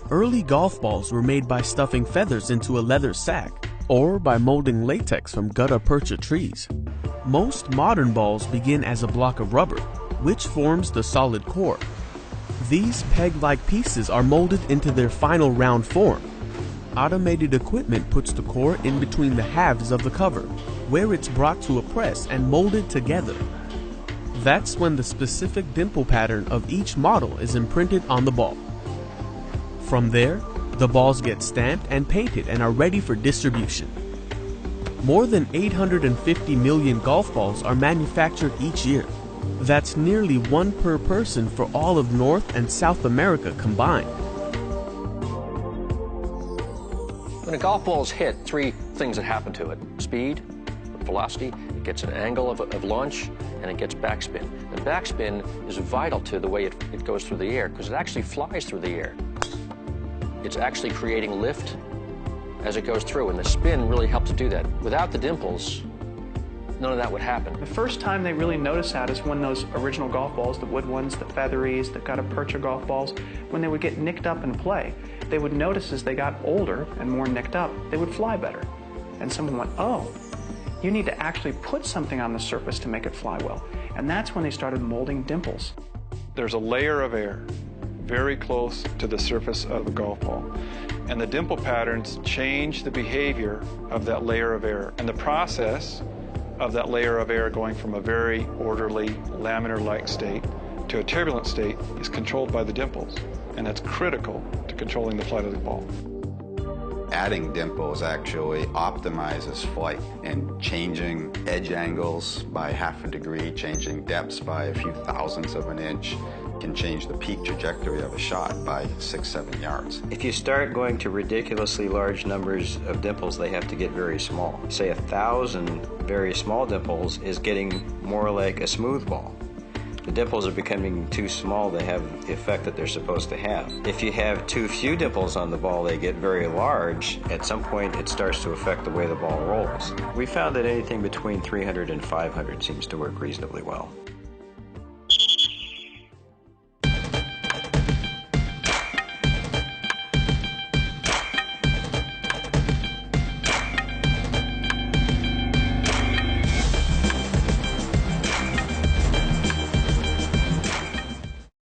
Early golf balls were made by stuffing feathers into a leather sack or by molding latex from gutta percha trees. Most modern balls begin as a block of rubber, which forms the solid core. These peg-like pieces are molded into their final round form. Automated equipment puts the core in between the halves of the cover, where it's brought to a press and molded together. That's when the specific dimple pattern of each model is imprinted on the ball. From there, the balls get stamped and painted and are ready for distribution. More than 850 million golf balls are manufactured each year. That's nearly one per person for all of North and South America combined. When a golf ball is hit, three things that happen to it: speed, velocity, it gets an angle of launch, and it gets backspin. The backspin is vital to the way it goes through the air, because it actually flies through the air. It's actually creating lift as it goes through, and the spin really helps to do that. Without the dimples, none of that would happen. The first time they really noticed that is when those original golf balls, the wood ones, the featheries, the gutta percha golf balls, when they would get nicked up in play, they would notice as they got older and more nicked up, they would fly better. And someone went, oh, you need to actually put something on the surface to make it fly well. And that's when they started molding dimples. There's a layer of air very close to the surface of a golf ball. And the dimple patterns change the behavior of that layer of air. And the process of that layer of air going from a very orderly, laminar-like state to a turbulent state is controlled by the dimples. And that's critical to controlling the flight of the ball. Adding dimples actually optimizes flight, and changing edge angles by half a degree, changing depths by a few thousandths of an inch can change the peak trajectory of a shot by 6-7 yards. If you start going to ridiculously large numbers of dimples, they have to get very small. Say 1,000 very small dimples is getting more like a smooth ball. The dimples are becoming too small to have the effect that they're supposed to have. If you have too few dimples on the ball, they get very large. At some point, it starts to affect the way the ball rolls. We found that anything between 300 and 500 seems to work reasonably well.